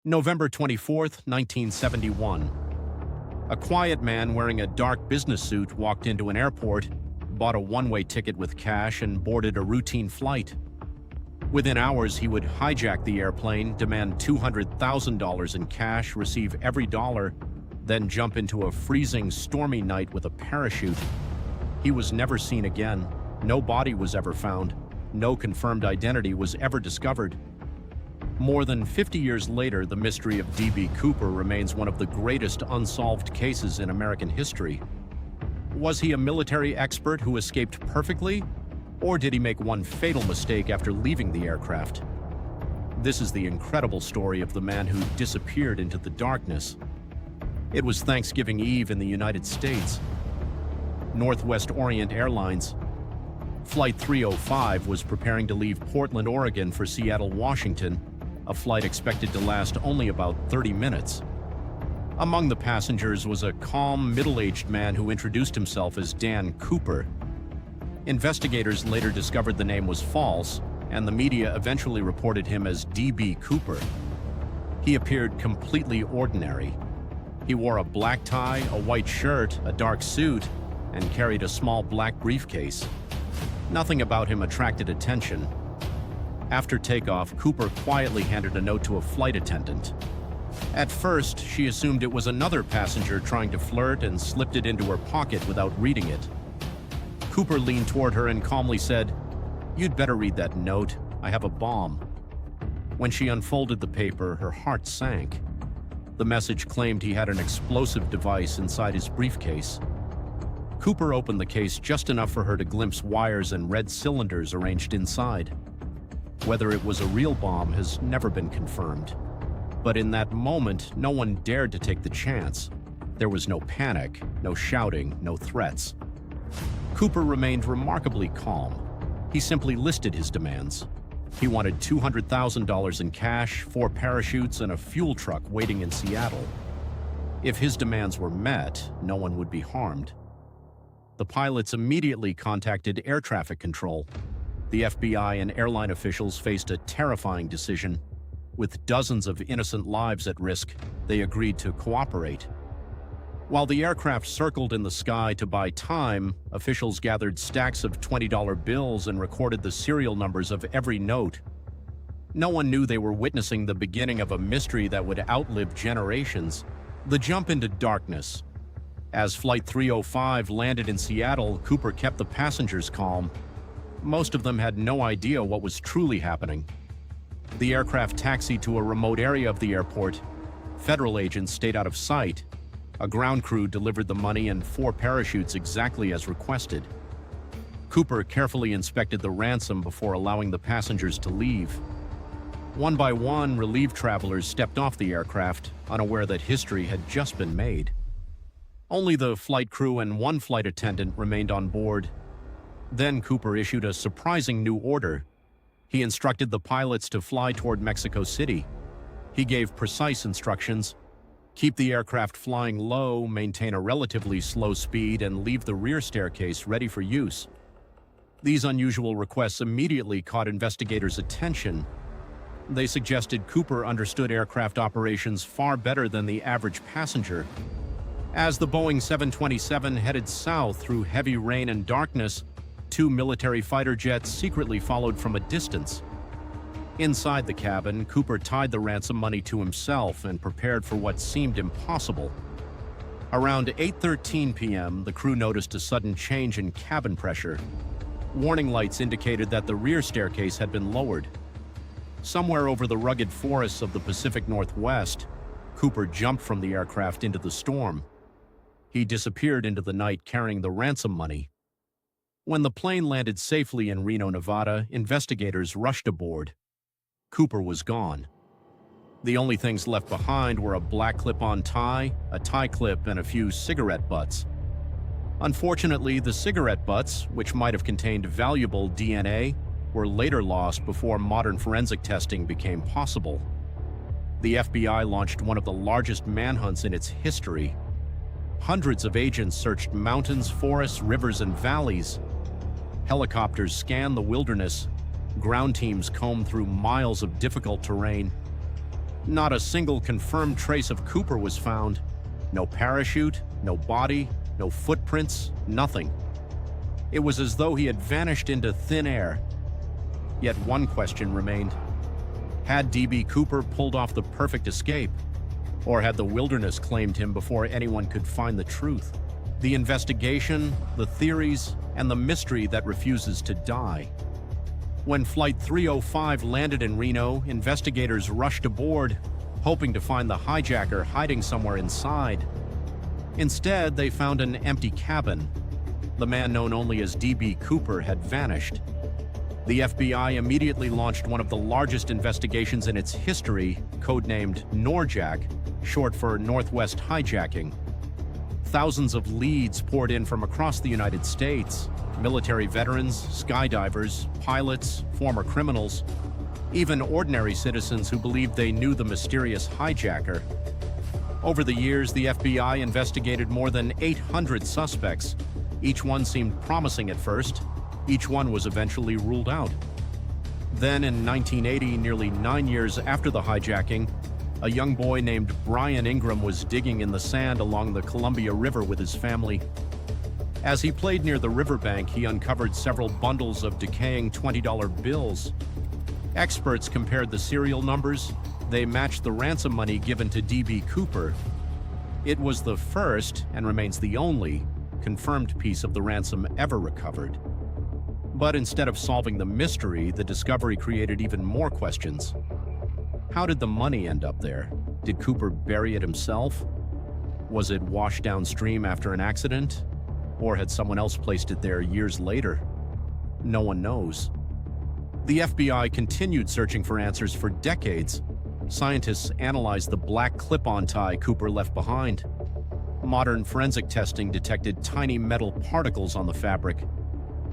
November 24th, 1971. A quiet man wearing a dark business suit walked into an airport, bought a one-way ticket with cash, and boarded a routine flight. Within hours, he would hijack the airplane, demand $200,000 in cash, receive every dollar, then jump into a freezing, stormy night with a parachute. He was never seen again. No body was ever found. No confirmed identity was ever discovered. More than 50 years later, the mystery of D.B. Cooper remains one of the greatest unsolved cases in American history. Was he a military expert who escaped perfectly? Or did he make one fatal mistake after leaving the aircraft? This is the incredible story of the man who disappeared into the darkness. It was Thanksgiving Eve in the United States. Northwest Orient Airlines Flight 305 was preparing to leave Portland, Oregon for Seattle, Washington, a flight expected to last only about 30 minutes. Among the passengers was a calm, middle-aged man who introduced himself as Dan Cooper. Investigators later discovered the name was false, and the media eventually reported him as D.B. Cooper. He appeared completely ordinary. He wore a black tie, a white shirt, a dark suit, and carried a small black briefcase. Nothing about him attracted attention. After takeoff, Cooper quietly handed a note to a flight attendant. At first, she assumed it was another passenger trying to flirt and slipped it into her pocket without reading it. Cooper leaned toward her and calmly said, "You'd better read that note. I have a bomb." When she unfolded the paper, her heart sank. The message claimed he had an explosive device inside his briefcase. Cooper opened the case just enough for her to glimpse wires and red cylinders arranged inside. Whether it was a real bomb has never been confirmed. But in that moment, no one dared to take the chance. There was no panic, no shouting, no threats. Cooper remained remarkably calm. He simply listed his demands. He wanted $200,000 in cash, 4 parachutes, and a fuel truck waiting in Seattle. If his demands were met, no one would be harmed. The pilots immediately contacted air traffic control. The FBI and airline officials faced a terrifying decision. With dozens of innocent lives at risk, they agreed to cooperate. While the aircraft circled in the sky to buy time, officials gathered stacks of $20 bills and recorded the serial numbers of every note. No one knew they were witnessing the beginning of a mystery that would outlive generations. The jump into darkness. As Flight 305 landed in Seattle, Cooper kept the passengers calm. Most of them had no idea what was truly happening. The aircraft taxied to a remote area of the airport. Federal agents stayed out of sight. A ground crew delivered the money and 4 parachutes exactly as requested. Cooper carefully inspected the ransom before allowing the passengers to leave. One by one, relieved travelers stepped off the aircraft, unaware that history had just been made. Only the flight crew and 1 flight attendant remained on board. Then Cooper issued a surprising new order. He instructed the pilots to fly toward Mexico City. He gave precise instructions: keep the aircraft flying low, maintain a relatively slow speed, and leave the rear staircase ready for use. These unusual requests immediately caught investigators' attention. They suggested Cooper understood aircraft operations far better than the average passenger. As the Boeing 727 headed south through heavy rain and darkness, 2 military fighter jets secretly followed from a distance. Inside the cabin, Cooper tied the ransom money to himself and prepared for what seemed impossible. Around 8:13 p.m., the crew noticed a sudden change in cabin pressure. Warning lights indicated that the rear staircase had been lowered. Somewhere over the rugged forests of the Pacific Northwest, Cooper jumped from the aircraft into the storm. He disappeared into the night carrying the ransom money. When the plane landed safely in Reno, Nevada, investigators rushed aboard. Cooper was gone. The only things left behind were a black clip-on tie, a tie clip, and a few cigarette butts. Unfortunately, the cigarette butts, which might have contained valuable DNA, were later lost before modern forensic testing became possible. The FBI launched one of the largest manhunts in its history. Hundreds of agents searched mountains, forests, rivers, and valleys. Helicopters scanned the wilderness. Ground teams combed through miles of difficult terrain. Not a single confirmed trace of Cooper was found. No parachute, no body, no footprints, nothing. It was as though he had vanished into thin air. Yet one question remained. Had D.B. Cooper pulled off the perfect escape? Or had the wilderness claimed him before anyone could find the truth? The investigation, the theories, and the mystery that refuses to die. When Flight 305 landed in Reno, investigators rushed aboard, hoping to find the hijacker hiding somewhere inside. Instead, they found an empty cabin. The man known only as D.B. Cooper had vanished. The FBI immediately launched one of the largest investigations in its history, codenamed NORJAC, short for Northwest Hijacking. Thousands of leads poured in from across the United States. Military veterans, skydivers, pilots, former criminals, even ordinary citizens who believed they knew the mysterious hijacker. Over the years, the FBI investigated more than 800 suspects. Each one seemed promising at first. Each one was eventually ruled out. Then in 1980, nearly 9 years after the hijacking, a young boy named Brian Ingram was digging in the sand along the Columbia River with his family. As he played near the riverbank, he uncovered several bundles of decaying $20 bills. Experts compared the serial numbers. They matched the ransom money given to D.B. Cooper. It was the first, and remains the only, confirmed piece of the ransom ever recovered. But instead of solving the mystery, the discovery created even more questions. How did the money end up there? Did Cooper bury it himself? Was it washed downstream after an accident? Or had someone else placed it there years later? No one knows. The FBI continued searching for answers for decades. Scientists analyzed the black clip-on tie Cooper left behind. Modern forensic testing detected tiny metal particles on the fabric.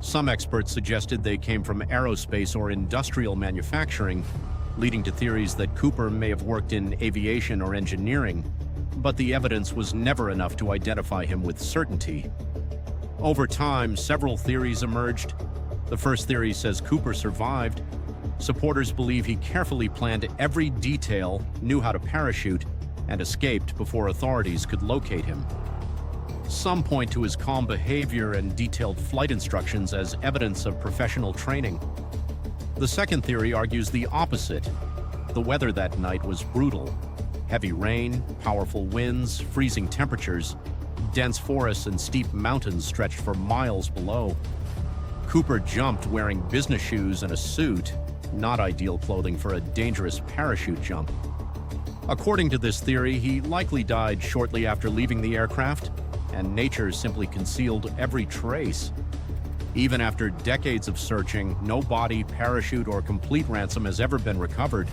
Some experts suggested they came from aerospace or industrial manufacturing, leading to theories that Cooper may have worked in aviation or engineering, but the evidence was never enough to identify him with certainty. Over time, several theories emerged. The first theory says Cooper survived. Supporters believe he carefully planned every detail, knew how to parachute, and escaped before authorities could locate him. Some point to his calm behavior and detailed flight instructions as evidence of professional training. The second theory argues the opposite. The weather that night was brutal. Heavy rain, powerful winds, freezing temperatures. Dense forests and steep mountains stretched for miles below. Cooper jumped wearing business shoes and a suit, not ideal clothing for a dangerous parachute jump. According to this theory, he likely died shortly after leaving the aircraft, and nature simply concealed every trace. Even after decades of searching, no body, parachute, or complete ransom has ever been recovered.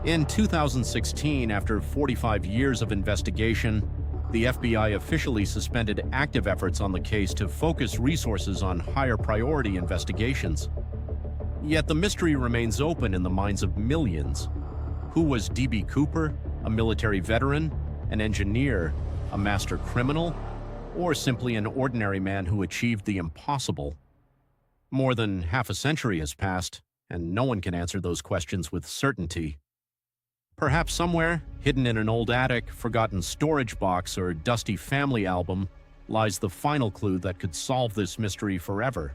In 2016, after 45 years of investigation, the FBI officially suspended active efforts on the case to focus resources on higher priority investigations. Yet the mystery remains open in the minds of millions. Who was D.B. Cooper, a military veteran, an engineer, a master criminal, or simply an ordinary man who achieved the impossible? More than half a century has passed, and no one can answer those questions with certainty. Perhaps somewhere, hidden in an old attic, forgotten storage box, or dusty family album, lies the final clue that could solve this mystery forever.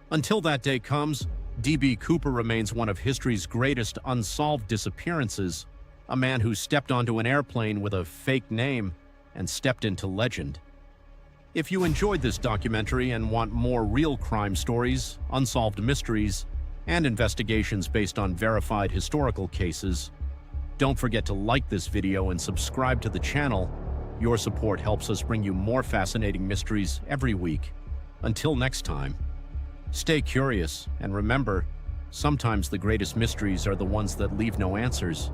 Until that day comes, D.B. Cooper remains one of history's greatest unsolved disappearances, a man who stepped onto an airplane with a fake name and stepped into legend. If you enjoyed this documentary and want more real crime stories, unsolved mysteries, and investigations based on verified historical cases, don't forget to like this video and subscribe to the channel. Your support helps us bring you more fascinating mysteries every week. Until next time, stay curious and remember, sometimes the greatest mysteries are the ones that leave no answers.